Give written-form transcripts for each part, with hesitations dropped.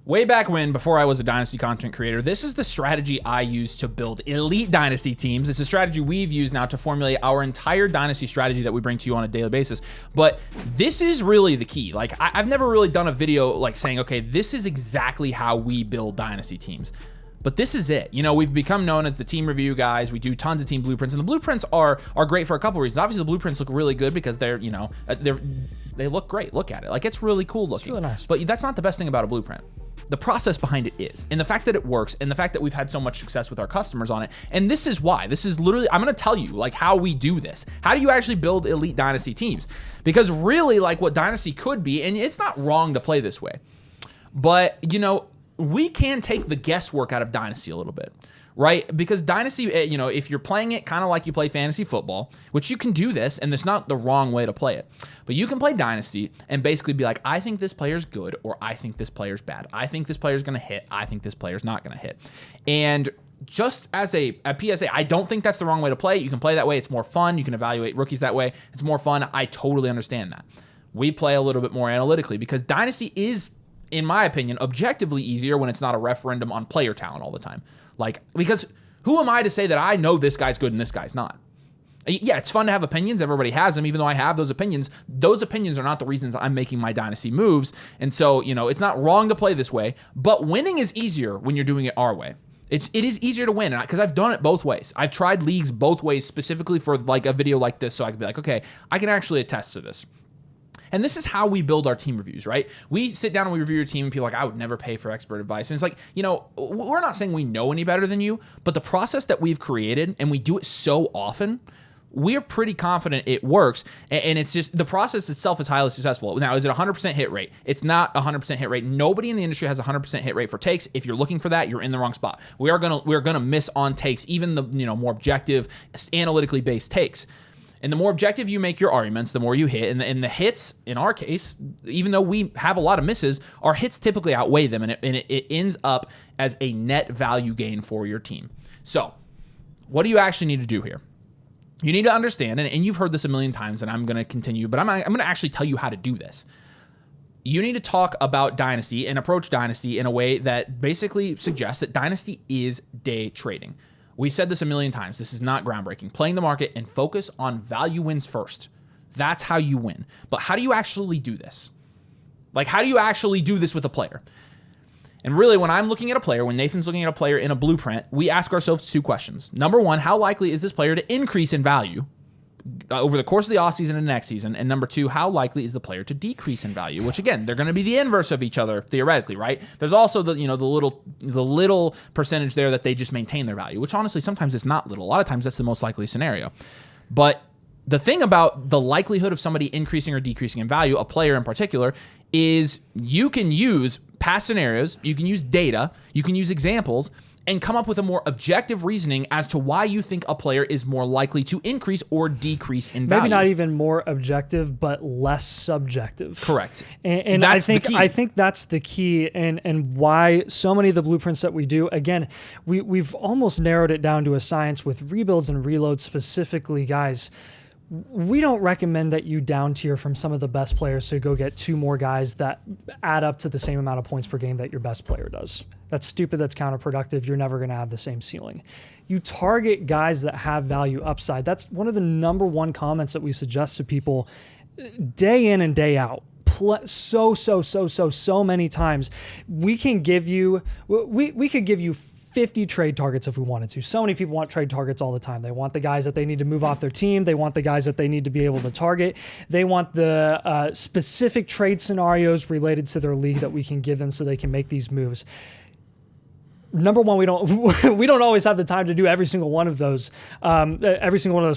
Way back when, before I was a Dynasty content creator, this is the strategy I used to build elite Dynasty teams. It's a strategy we've used now to formulate our entire Dynasty strategy that we bring to you on a daily basis. But this is really the key. Like, I've never really done a video like saying, okay, this is exactly how we build Dynasty teams. But this is it. You know, we've become known as the team review guys. We do tons of team blueprints, and the blueprints are great for a couple reasons. Obviously, the blueprints look really good because they're, you know, they look great. Look at it. Like, it's really cool looking. It's really nice. But that's not the best thing about a blueprint. The process behind it is, and the fact that it works, and the fact that we've had so much success with our customers on it. And this is why. This is literally, I'm going to tell you like how we do this. How do you actually build elite Dynasty teams? Because really, like, what Dynasty could be, and it's not wrong to play this way, but, you know, we can take the guesswork out of Dynasty a little bit, right? Because Dynasty, you know, if you're playing it kind of like you play fantasy football, which you can do this, and there's not the wrong way to play it, but you can play Dynasty and basically be like, I think this player's good, or I think this player's bad. I think this player's going to hit. I think this player's not going to hit. And just as a PSA, I don't think that's the wrong way to play it. You can play that way. It's more fun. You can evaluate rookies that way. It's more fun. I totally understand that. We play a little bit more analytically because Dynasty is, in my opinion, objectively easier when it's not a referendum on player talent all the time. Like, because who am I to say that I know this guy's good and this guy's not? Yeah, it's fun to have opinions. Everybody has them, even though I have those opinions. Those opinions are not the reasons I'm making my Dynasty moves. And so, you know, it's not wrong to play this way, but winning is easier when you're doing it our way. It is easier to win because I've done it both ways. I've tried leagues both ways specifically for like a video like this, so I can be like, okay, I can actually attest to this. And this is how we build our team reviews, right? We sit down and we review your team, and people are like, I would never pay for expert advice. And it's like, you know, we're not saying we know any better than you, but the process that we've created, and we do it so often, we're pretty confident it works. And it's just, the process itself is highly successful. Now, is it 100% hit rate? It's not 100% hit rate. Nobody in the industry has 100% hit rate for takes. If you're looking for that, you're in the wrong spot. We're gonna miss on takes, even the, you know, more objective, analytically based takes. And the more objective you make your arguments, the more you hit. And the hits, in our case, even though we have a lot of misses, our hits typically outweigh them, and it ends up as a net value gain for your team. So what do you actually need to do here? You need to understand, and you've heard this a million times, and I'm going to continue, but I'm going to actually tell you how to do this. You need to talk about Dynasty and approach Dynasty in a way that basically suggests that Dynasty is day trading. We've said this a million times. This is not groundbreaking. Playing the market and focus on value wins first. That's how you win. But how do you actually do this? Like, how do you actually do this with a player? And really, when I'm looking at a player, when Nathan's looking at a player in a blueprint, we ask ourselves two questions. Number one, how likely is this player to increase in value over the course of the offseason and next season? And number two, how likely is the player to decrease in value? Which, again, they're going to be the inverse of each other theoretically, right? There's also the, you know, the little percentage there that they just maintain their value, which honestly sometimes it's not little. A lot of times that's the most likely scenario. But the thing about the likelihood of somebody increasing or decreasing in value, a player in particular, is you can use past scenarios, you can use data, you can use examples, and come up with a more objective reasoning as to why you think a player is more likely to increase or decrease in value. Maybe not even more objective, but less subjective. Correct. And I think that's the key, and why so many of the blueprints that we do, again, we've almost narrowed it down to a science with rebuilds and reloads specifically, guys. We don't recommend that you down tier from some of the best players to go get two more guys that add up to the same amount of points per game that your best player does. That's stupid. That's counterproductive. You're never going to have the same ceiling. You target guys that have value upside. That's one of the number one comments that we suggest to people day in and day out. So many times. We can give you, we could give you 50 trade targets if we wanted to. So many people want trade targets all the time. They want the guys that they need to move off their team. They want the guys that they need to be able to target. They want the specific trade scenarios related to their league that we can give them so they can make these moves. Number one, we don't always have the time to do every single one of those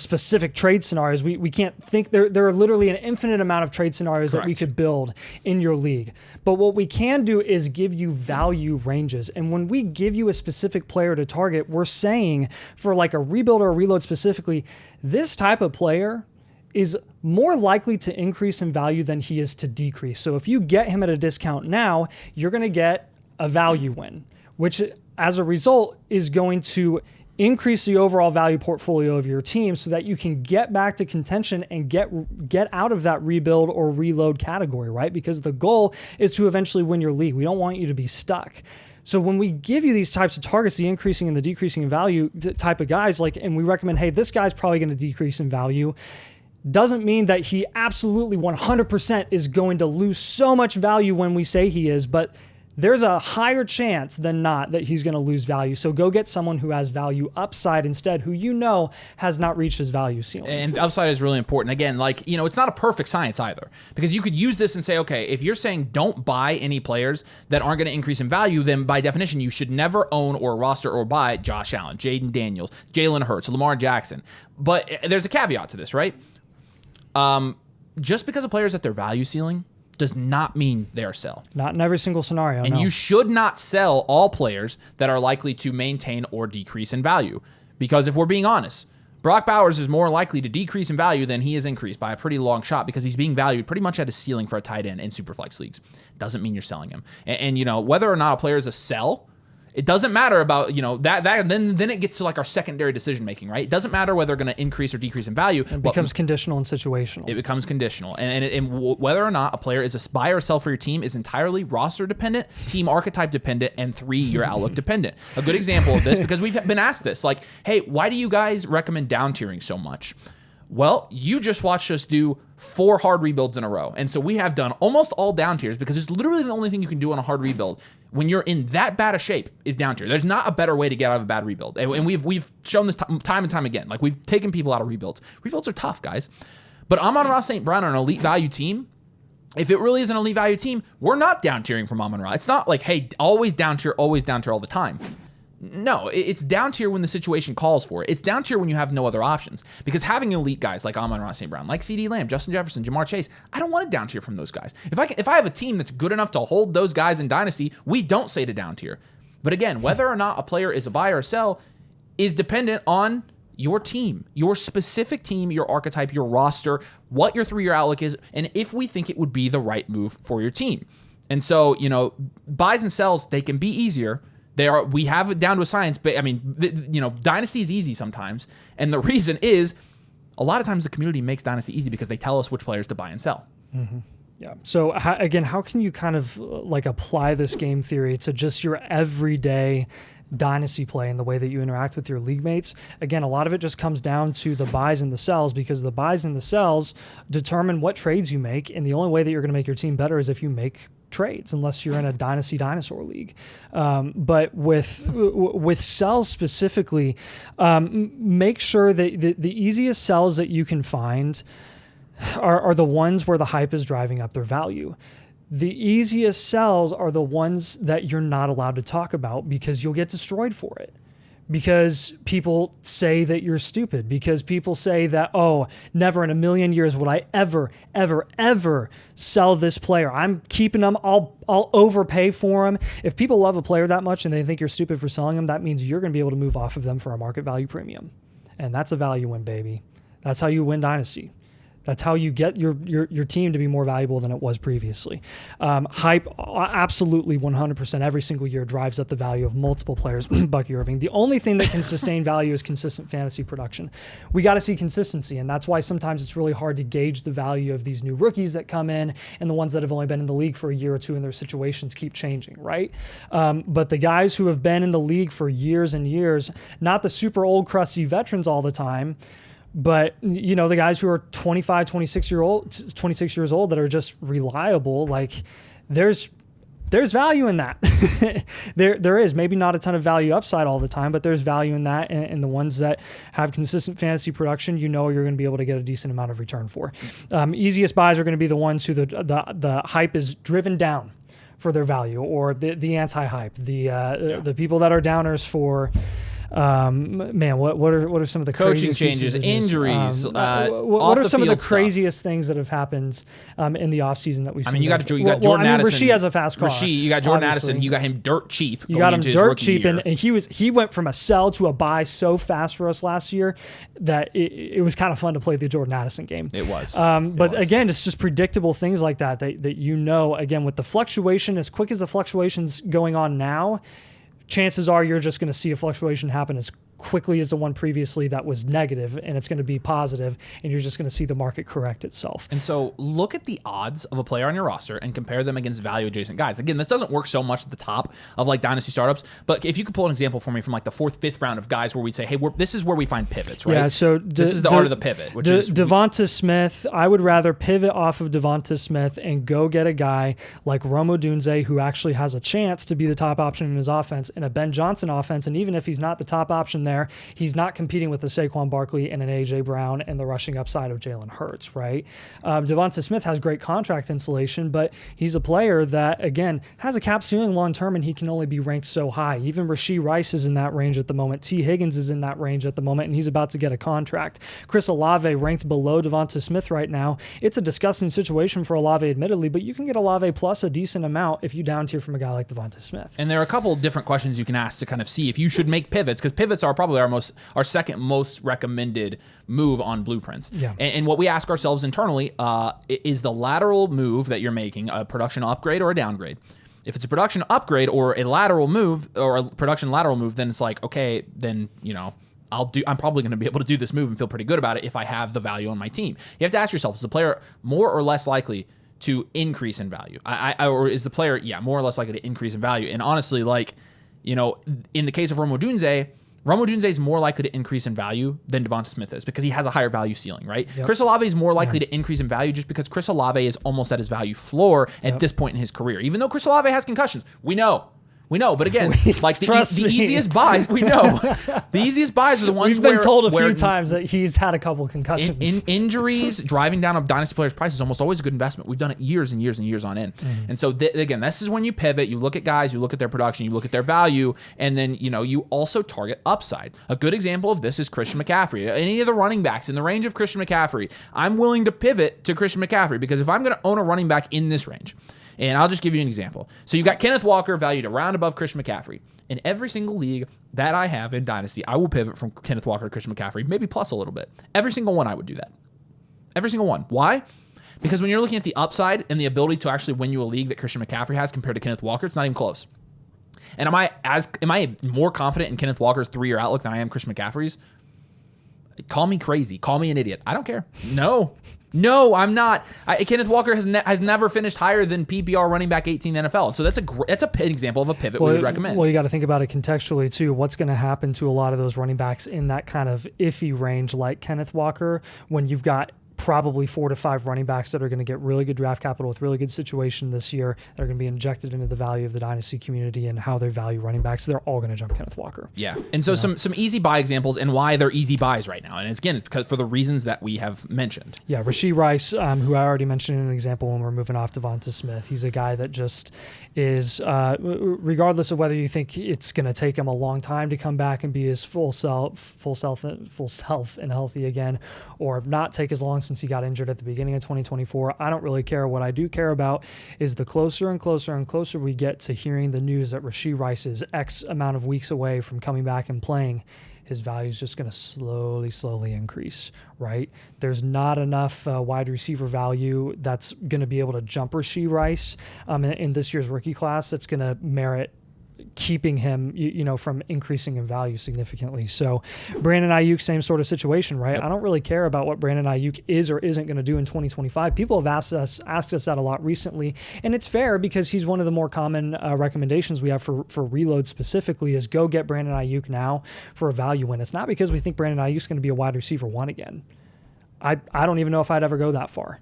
specific trade scenarios. We can't think. There are literally an infinite amount of trade scenarios Correct. that we could build in your league. But what we can do is give you value ranges. And when we give you a specific player to target, we're saying for like a rebuild or a reload specifically, this type of player is more likely to increase in value than he is to decrease. So if you get him at a discount now, you're going to get a value win, which as a result is going to increase the overall value portfolio of your team so that you can get back to contention and get out of that rebuild or reload category, right? Because the goal is to eventually win your league. We don't want you to be stuck. So when we give you these types of targets, the increasing and the decreasing in value type of guys, and we recommend, hey, this guy's probably going to decrease in value, doesn't mean that he absolutely 100% is going to lose so much value when we say he is, but there's a higher chance than not that he's going to lose value. So go get someone who has value upside instead, who has not reached his value ceiling. And upside is really important. Again, it's not a perfect science either, because you could use this and say, okay, if you're saying don't buy any players that aren't going to increase in value, then by definition, you should never own or roster or buy Josh Allen, Jaden Daniels, Jalen Hurts, Lamar Jackson. But there's a caveat to this, right? Just because a player is at their value ceiling does not mean they're sell. Not in every single scenario. And you should not sell all players that are likely to maintain or decrease in value. Because if we're being honest, Brock Bowers is more likely to decrease in value than he is increased by a pretty long shot, because he's being valued pretty much at his ceiling for a tight end in Superflex leagues. Doesn't mean you're selling him. And whether or not a player is a sell, it doesn't matter about, then it gets to our secondary decision making, right? It doesn't matter whether they're going to increase or decrease in value. It becomes conditional and situational. It becomes conditional. And whether or not a player is a buy or sell for your team is entirely roster dependent, team archetype dependent, and 3-year outlook dependent. A good example of this, because we've been asked this, hey, why do you guys recommend down tiering so much? Well, you just watched us do 4 hard rebuilds in a row. And so we have done almost all down tiers, because it's literally the only thing you can do on a hard rebuild when you're in that bad a shape is down tier. There's not a better way to get out of a bad rebuild. And we've shown this time and time again. We've taken people out of rebuilds. Rebuilds are tough, guys. But Amon-Ra St. Brown on an elite value team, if it really is an elite value team, we're not down tiering from Amon-Ra. It's not hey, always down tier all the time. No, it's down tier when the situation calls for it. It's down tier when you have no other options. Because having elite guys like Amon-Ra St. Brown, like CeeDee Lamb, Justin Jefferson, Jamar Chase, I don't want to down tier from those guys. If I have a team that's good enough to hold those guys in Dynasty, we don't say to down tier. But again, whether or not a player is a buy or a sell is dependent on your team, your specific team, your archetype, your roster, what your 3-year outlook is, and if we think it would be the right move for your team. And so, buys and sells, they can be easier. We have it down to a science, but Dynasty is easy sometimes. And the reason is a lot of times the community makes Dynasty easy because they tell us which players to buy and sell. Mm-hmm. Yeah. So again, how can you kind of apply this game theory to just your everyday Dynasty play and the way that you interact with your league mates? Again, a lot of it just comes down to the buys and the sells, because the buys and the sells determine what trades you make. And the only way that you're going to make your team better is if you make trades, unless you're in a Dynasty Dinosaur League. But with sells specifically, make sure that the easiest sells that you can find are the ones where the hype is driving up their value. The easiest sells are the ones that you're not allowed to talk about, because you'll get destroyed for it. Because people say that you're stupid. Because people say that, oh, never in a million years would I ever, ever, ever sell this player. I'm keeping them. I'll overpay for them. If people love a player that much and they think you're stupid for selling them, that means you're going to be able to move off of them for a market value premium. And that's a value win, baby. That's how you win Dynasty. That's how you get your team to be more valuable than it was previously. Hype, absolutely 100% every single year drives up the value of multiple players. Bucky Irving. The only thing that can sustain value is consistent fantasy production. We got to see consistency, and that's why sometimes it's really hard to gauge the value of these new rookies that come in and the ones that have only been in the league for a year or two, and their situations keep changing, right? But the guys who have been in the league for years and years, not the super old crusty veterans all the time, but, the guys who are 25, 26 years old that are just reliable, there's value in that. there is maybe not a ton of value upside all the time, but there's value in that. And the ones that have consistent fantasy production, you're going to be able to get a decent amount of return for. Easiest buys are going to be the ones who the hype is driven down for their value, or the anti-hype, the people that are downers for, what are some of the coaching changes, injuries? What are some of the craziest things that have happened in the offseason that we've seen? You got Jordan Addison. Rasheed has a fast car. You got Jordan Addison. You got him dirt cheap. You got him dirt cheap, and he went from a sell to a buy so fast for us last year that it was kind of fun to play the Jordan Addison game. It was. Again, it's just predictable things like that again, with the fluctuation, as quick as the fluctuation's going on now, chances are you're just going to see a fluctuation happen as quickly as the one previously that was negative, and it's going to be positive, and you're just going to see the market correct itself. And so look at the odds of a player on your roster and compare them against value adjacent guys. Again, this doesn't work so much at the top of like dynasty startups, but if you could pull an example for me from like the 4th, 5th round of guys where we'd say, hey, this is where we find pivots, right? Yeah, so this is the art of the pivot, which is Devonta Smith. I would rather pivot off of Devonta Smith and go get a guy like Rome Odunze, who actually has a chance to be the top option in his offense, and a Ben Johnson offense. And even if he's not the top option there, he's not competing with the Saquon Barkley and an A.J. Brown and the rushing upside of Jalen Hurts, right? Devonta Smith has great contract insulation, but he's a player that, again, has a cap ceiling long-term, and he can only be ranked so high. Even Rashee Rice is in that range at the moment. T. Higgins is in that range at the moment, and he's about to get a contract. Chris Olave ranked below Devonta Smith right now. It's a disgusting situation for Olave, admittedly, but you can get Olave plus a decent amount if you down tier from a guy like Devonta Smith. And there are a couple of different questions you can ask to kind of see if you should make pivots, because pivots are probably our second most recommended move on blueprints. Yeah. And what we ask ourselves internally is the lateral move that you're making a production upgrade or a downgrade? If it's a production upgrade or a lateral move or a production lateral move, then it's like, okay, then, you know, I'm probably going to be able to do this move and feel pretty good about it if I have the value on my team. You have to ask yourself, is the player more or less likely to increase in value? Or is the player, more or less likely to increase in value? And honestly, like, you know, in the case of Rome Odunze is more likely to increase in value than Devonta Smith is because he has a higher value ceiling, right? Yep. Chris Olave is more likely to increase in value just because Chris Olave is almost at his value floor at this point in his career. Even though Chris Olave has concussions, we know, but again, like the easiest buys, we know. The easiest buys are the ones we've been told a few times that he's had a couple of concussions. In injuries, driving down a dynasty player's price is almost always a good investment. We've done it years and years and years on end. Mm-hmm. And so again, this is when you pivot, you look at guys, you look at their production, you look at their value, and then, you know, you also target upside. A good example of this is Christian McCaffrey. Any of the running backs in the range of Christian McCaffrey, I'm willing to pivot to Christian McCaffrey because if I'm going to own a running back in this range, and I'll just give you an example. So you got Kenneth Walker valued around above Christian McCaffrey. In every single league that I have in Dynasty, I will pivot from Kenneth Walker to Christian McCaffrey, maybe plus a little bit. Every single one I would do that. Every single one. Why? Because when you're looking at the upside and the ability to actually win you a league that Christian McCaffrey has compared to Kenneth Walker, it's not even close. And am I more confident in Kenneth Walker's 3-year outlook than I am Christian McCaffrey's? Call me crazy. Call me an idiot. I don't care. No, I'm not. Kenneth Walker has never finished higher than PPR running back 18 NFL. So that's an example of a pivot we would recommend. Well, you got to think about it contextually too. What's going to happen to a lot of those running backs in that kind of iffy range like Kenneth Walker when you've got probably 4 to 5 running backs that are going to get really good draft capital with really good situation this year that are going to be injected into the value of the dynasty community and how they value running backs. They're all going to jump Kenneth Walker. Yeah. And so some easy buy examples and why they're easy buys right now. And it's, again, because for the reasons that we have mentioned. Yeah. Rashee Rice, who I already mentioned in an example when we're moving off Devonta Smith. He's a guy that just is, regardless of whether you think it's going to take him a long time to come back and be his full self and healthy again, or not take as long since he got injured at the beginning of 2024. I don't really care. What I do care about is the closer and closer and closer we get to hearing the news that Rashee Rice is X amount of weeks away from coming back and playing, his value is just going to slowly increase, right? There's not enough wide receiver value that's going to be able to jump Rashee Rice in this year's rookie class that's going to merit keeping him, from increasing in value significantly. So Brandon Ayuk, same sort of situation, right? Yep. I don't really care about what Brandon Ayuk is or isn't going to do in 2025. People have asked us that a lot recently, and it's fair because he's one of the more common recommendations we have for reload specifically is go get Brandon Ayuk now for a value win. It's not because we think Brandon Ayuk is going to be a wide receiver 1 again. I don't even know if I'd ever go that far.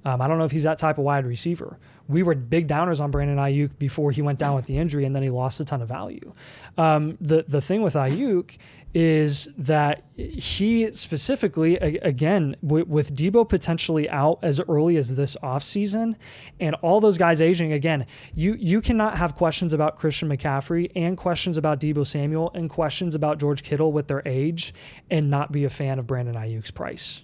I don't know if he's that type of wide receiver. We were big downers on Brandon Ayuk before he went down with the injury, and then he lost a ton of value. The thing with Ayuk is that he specifically, again, with Debo potentially out as early as this offseason and all those guys aging, again, you cannot have questions about Christian McCaffrey and questions about Debo Samuel and questions about George Kittle with their age and not be a fan of Brandon Ayuk's price.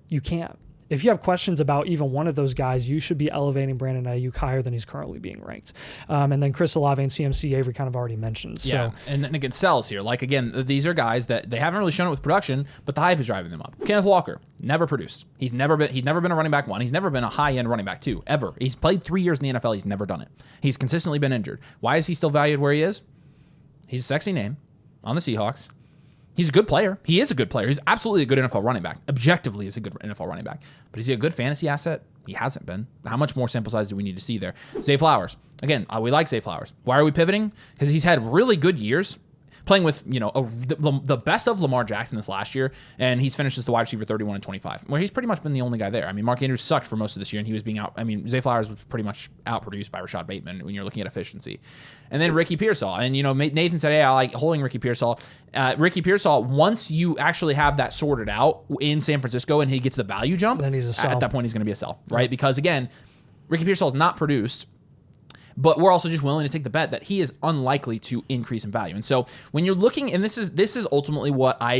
You can't. If you have questions about even one of those guys, you should be elevating Brandon Ayuk higher than he's currently being ranked. And then Chris Olave and CMC Avery kind of already mentioned. So. Yeah, and then again, sells here. Like, again, these are guys that they haven't really shown it with production, but the hype is driving them up. Kenneth Walker, never produced. He's never been a running back 1. He's never been a high-end running back 2, ever. He's played 3 years in the NFL. He's never done it. He's consistently been injured. Why is he still valued where he is? He's a sexy name on the Seahawks. He's a good player. He is a good player. He's absolutely a good NFL running back. Objectively, is a good NFL running back. But is he a good fantasy asset? He hasn't been. How much more sample size do we need to see there? Zay Flowers. Again, we like Zay Flowers. Why are we pivoting? Because he's had really good years playing with, the best of Lamar Jackson this last year, and he's finished as the wide receiver 31 and 25, where he's pretty much been the only guy there. I mean, Mark Andrews sucked for most of this year, and he was being out. I mean, Zay Flowers was pretty much outproduced by Rashad Bateman when you're looking at efficiency. And then Ricky Pearsall. And, Nathan said, hey, I like holding Ricky Pearsall. Ricky Pearsall, once you actually have that sorted out in San Francisco and he gets the value jump, then he's a sell. At that point, he's going to be a sell, right? Because, again, Ricky Pearsall is not produced, but we're also just willing to take the bet that he is unlikely to increase in value. And so when you're looking, and this is ultimately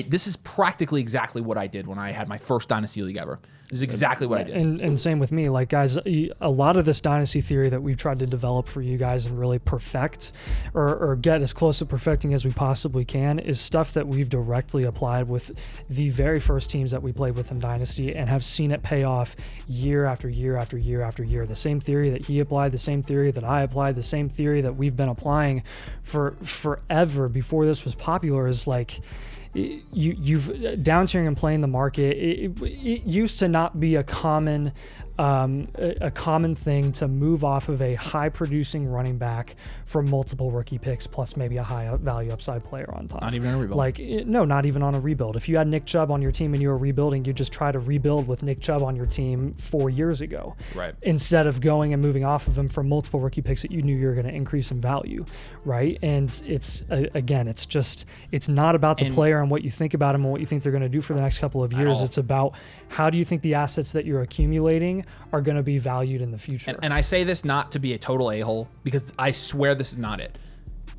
this is practically exactly what I did when I had my first Dynasty League ever. This is exactly what I did. And same with me. Like, guys, a lot of this Dynasty theory that we've tried to develop for you guys and really perfect or get as close to perfecting as we possibly can is stuff that we've directly applied with the very first teams that we played with in Dynasty and have seen it pay off year after year after year after year. The same theory that he applied, the same theory that I applied, the same theory that we've been applying for forever before this was popular is like, you've downtiering and playing the market. It used to not be a common thing to move off of a high producing running back for multiple rookie picks plus maybe a high value upside player on top. Not even a rebuild. No, not even on a rebuild. If you had Nick Chubb on your team and you were rebuilding, you just try to rebuild with Nick Chubb on your team 4 years ago. Right. Instead of going and moving off of him for multiple rookie picks that you knew you were going to increase in value. Right. And it's not about the player and what you think about him and what you think they're going to do for the next couple of years. It's about how do you think the assets that you're accumulating are going to be valued in the future. And I say this not to be a total a-hole, because I swear this is not it.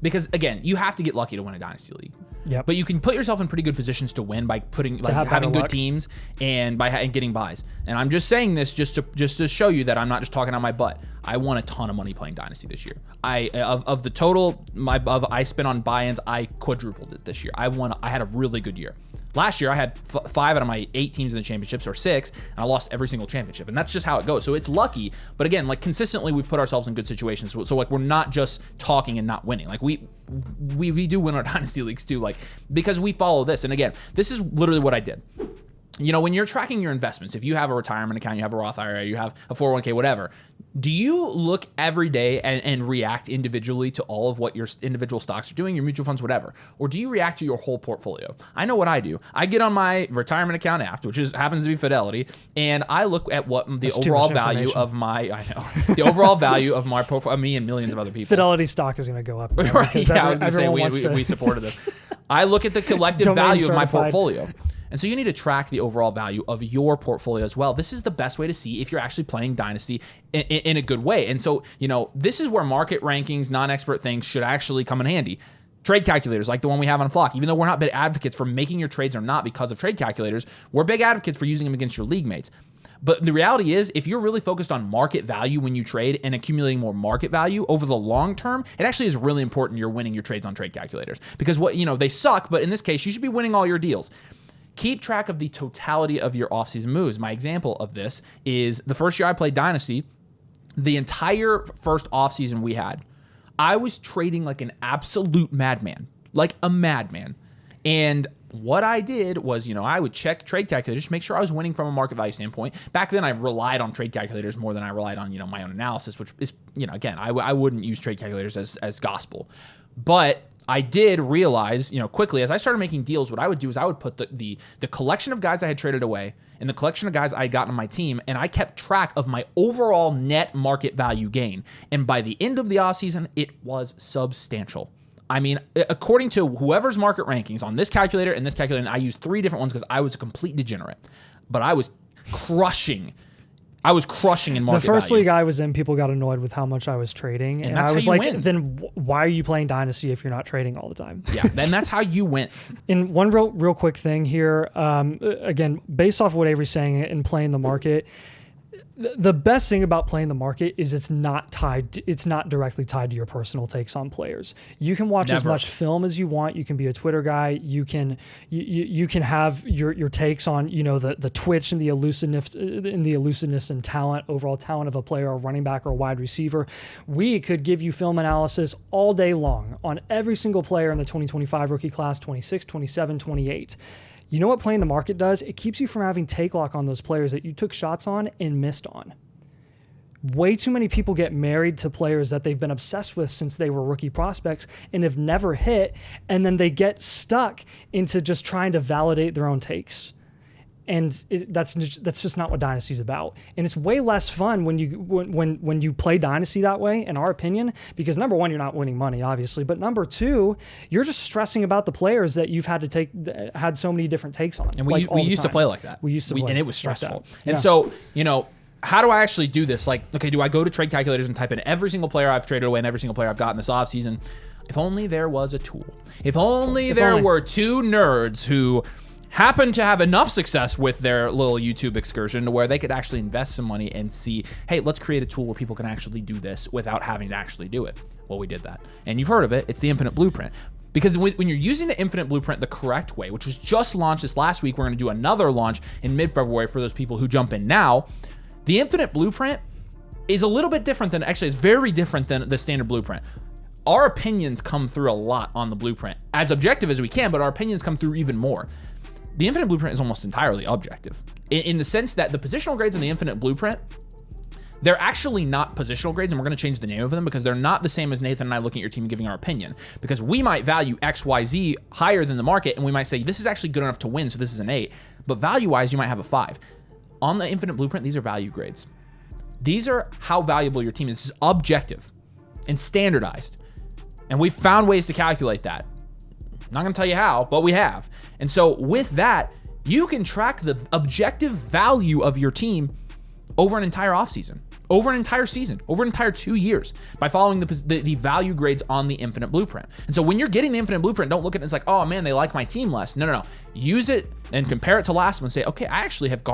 Because, again, you have to get lucky to win a Dynasty League. Yep. But you can put yourself in pretty good positions to win by having good teams and by getting buys. And I'm just saying this just to show you that I'm not just talking on my butt. I won a ton of money playing Dynasty this year. Of the total I spent on buy-ins, I quadrupled it this year. I had a really good year. Last year, I had 5 out of my 8 teams in the championships, or 6, and I lost every single championship. And that's just how it goes. So it's lucky. But again, like, consistently, we've put ourselves in good situations. So like, we're not just talking and not winning. Like, we do win our Dynasty Leagues too, like, because we follow this. And again, this is literally what I did. When you're tracking your investments, if you have a retirement account, you have a Roth IRA, you have a 401k, whatever, do you look every day and react individually to all of what your individual stocks are doing, your mutual funds, whatever? Or do you react to your whole portfolio? I know what I do. I get on my retirement account app, which happens to be Fidelity, and I look at what the overall value of the overall value of my portfolio, me and millions of other people. Fidelity stock is going to go up. Right, yeah, I was going to say we supported them. I look at the collective value of my portfolio. And so you need to track the overall value of your portfolio as well. This is the best way to see if you're actually playing Dynasty in a good way. And so, this is where market rankings, non-expert things should actually come in handy. Trade calculators like the one we have on Flock, even though we're not big advocates for making your trades or not because of trade calculators, we're big advocates for using them against your league mates. But the reality is, if you're really focused on market value when you trade and accumulating more market value over the long term, it actually is really important you're winning your trades on trade calculators. Because they suck, but in this case, you should be winning all your deals. Keep track of the totality of your offseason moves. My example of this is the first year I played Dynasty, the entire first offseason we had, I was trading like an absolute madman, like a madman. And what I did was, I would check trade calculators to make sure I was winning from a market value standpoint. Back then, I relied on trade calculators more than I relied on, my own analysis, which is, again, I wouldn't use trade calculators as gospel. But I did realize, quickly as I started making deals, what I would do is I would put the collection of guys I had traded away and the collection of guys I had gotten on my team, and I kept track of my overall net market value gain. And by the end of the offseason, it was substantial. I mean, according to whoever's market rankings on this calculator and this calculator, and I used 3 different ones because I was a complete degenerate, but I was crushing in market The first value. league I was in, people got annoyed with how much I was trading. And that's I was how you like, win. then why are you playing Dynasty if you're not trading all the time? Yeah, then that's how you win. And one real quick thing here, again, based off what Avery's saying and playing the market, The best thing about playing the market is it's not directly tied to your personal takes on players. You can watch as much film as you want. You can be a Twitter guy. You can have your takes on, the twitch and the elusiveness and talent, overall talent of a player, a running back or a wide receiver. We could give you film analysis all day long on every single player in the 2025 rookie class, 26, 27, 28. You know what playing the market does? It keeps you from having take lock on those players that you took shots on and missed on. Way too many people get married to players that they've been obsessed with since they were rookie prospects and have never hit, and then they get stuck into just trying to validate their own takes. And that's just not what Dynasty is about. And it's way less fun when you play Dynasty that way, in our opinion, because number one, you're not winning money, obviously, but number two, you're just stressing about the players that you've had so many different takes on. And we used to play like that. We used to play, and it was stressful. Like and so, how do I actually do this? Like, okay, do I go to trade calculators and type in every single player I've traded away and every single player I've gotten this offseason? If only there was a tool. If only there were two nerds who happen to have enough success with their little YouTube excursion to where they could actually invest some money and see, hey, let's create a tool where people can actually do this without having to actually do it. Well, we did that. And you've heard of it. It's the Infinite Blueprint. Because when you're using the Infinite Blueprint the correct way, which was just launched this last week, we're going to do another launch in mid-February for those people who jump in now. The Infinite Blueprint is a little bit different than, actually, it's very different than the standard blueprint. Our opinions come through a lot on the blueprint, as objective as we can, but our opinions come through even more. The Infinite Blueprint is almost entirely objective in the sense that the positional grades in the Infinite Blueprint, they're actually not positional grades, and we're going to change the name of them because they're not the same as Nathan and I looking at your team and giving our opinion, because we might value X, Y, Z higher than the market, and we might say this is actually good enough to win, so this is an 8, but value-wise, you might have a 5. On the Infinite Blueprint, these are value grades. These are how valuable your team is. This is objective and standardized, and we've found ways to calculate that. Not going to tell you how, but we have. And so with that, you can track the objective value of your team over an entire offseason, over an entire season, over an entire 2 years by following the value grades on the Infinite Blueprint. And so when you're getting the Infinite Blueprint, don't look at it as like, oh man, they like my team less. No. Use it and compare it to last one and say, okay,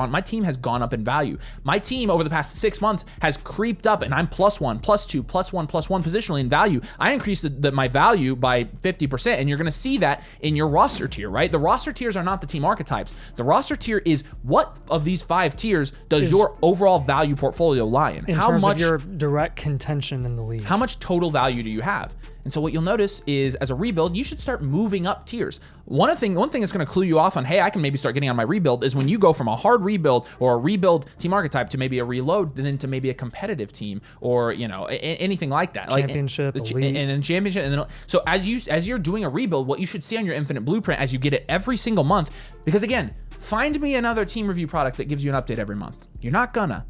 my team has gone up in value. My team over the past 6 months has creeped up and I'm +1, +2, +1, +1 positionally in value. I increased my value by 50%, and you're gonna see that in your roster tier, right? The roster tiers are not the team archetypes. The roster tier is what of these 5 tiers does your overall value portfolio lie in? In terms of your direct contention in the league. How much total value do you have? And so what you'll notice is, as a rebuild, you should start moving up tiers. One thing that's going to clue you off on, hey, I can maybe start getting on my rebuild, is when you go from a hard rebuild or a rebuild team archetype to maybe a reload, and then to maybe a competitive team, or anything like that, championship, elite. And then championship, and then so as you're doing a rebuild, what you should see on your Infinite Blueprint as you get it every single month, because again, find me another team review product that gives you an update every month. You're not gonna.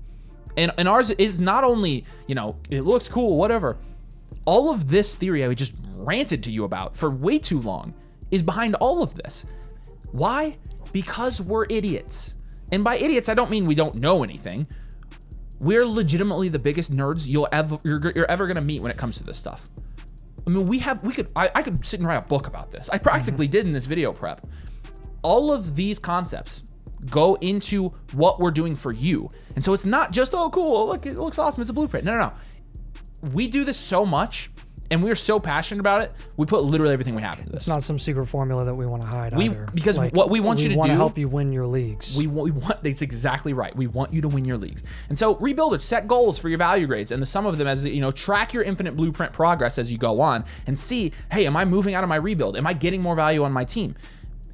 And ours is not only, it looks cool, whatever. All of this theory I just ranted to you about for way too long is behind all of this. Why? Because we're idiots. And by idiots, I don't mean we don't know anything. We're legitimately the biggest nerds you're ever gonna meet when it comes to this stuff. I mean, I could sit and write a book about this. I practically did in this video prep. All of these concepts go into what we're doing for you. And so it's not just, oh, cool, look, it looks awesome, it's a blueprint. No. We do this so much, and we're so passionate about it, we put literally everything we have into this. It's not some secret formula that we want to hide either. Because what we want you to do... We want to help you win your leagues. We want, that's exactly right. We want you to win your leagues. And so rebuilders, set goals for your value grades, and the sum of them as, track your Infinite Blueprint progress as you go on, and see, hey, am I moving out of my rebuild? Am I getting more value on my team?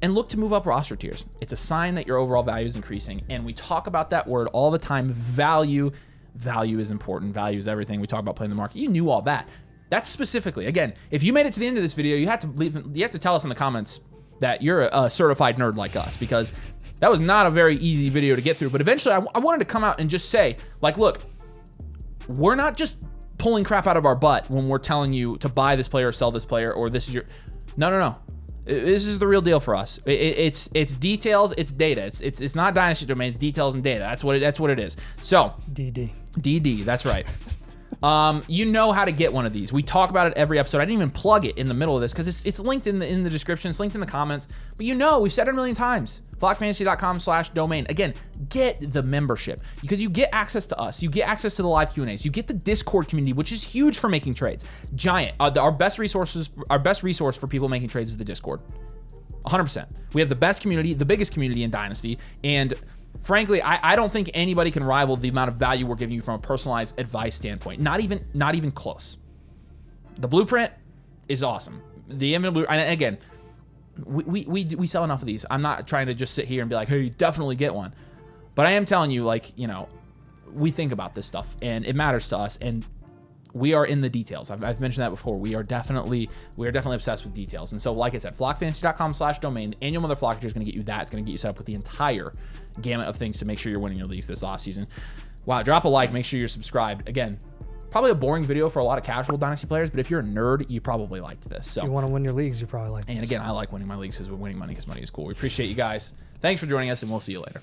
And look to move up roster tiers. It's a sign that your overall value is increasing. And we talk about that word all the time, value. Value is important. Value is everything. We talk about playing the market. You knew all that. That's specifically, again, if you made it to the end of this video, you have to tell us in the comments that you're a certified nerd like us, because that was not a very easy video to get through. But eventually I wanted to come out and just say, like, look, we're not just pulling crap out of our butt when we're telling you to buy this player or sell this player, or this is your, no. This is the real deal for us. It's details, it's data. It's not Dynasty domain, it's details and data. That's what it is. So DD, that's right. You know how to get one of these. We talk about it every episode. I didn't even plug it in the middle of this because it's linked in the description. It's linked in the comments. But you know, we've said it a million times. flockfantasy.com/domain. Again, get the membership because you get access to us. You get access to the live Q&As. You get the Discord community, which is huge for making trades. Giant. Our best resource for people making trades is the Discord. 100%. We have the best community, the biggest community in Dynasty, and frankly, I don't think anybody can rival the amount of value we're giving you from a personalized advice standpoint. Not even close. The blueprint is awesome. The infinite blue, and again, we sell enough of these. I'm not trying to just sit here and be like, hey, definitely get one. But I am telling you, like, you know, we think about this stuff and it matters to us, and we are in the details. I've mentioned that before. We are definitely obsessed with details. And so, like I said, flockfantasy.com/domain, the annual Motherflocker is going to get you that. It's going to get you set up with the entire gamut of things to make sure you're winning your leagues this offseason. Wow, drop a like. Make sure you're subscribed. Again, probably a boring video for a lot of casual Dynasty players, but if you're a nerd, you probably liked this. So if you want to win your leagues, you probably like this. And again, I like winning my leagues because winning money is cool. We appreciate you guys. Thanks for joining us, and we'll see you later.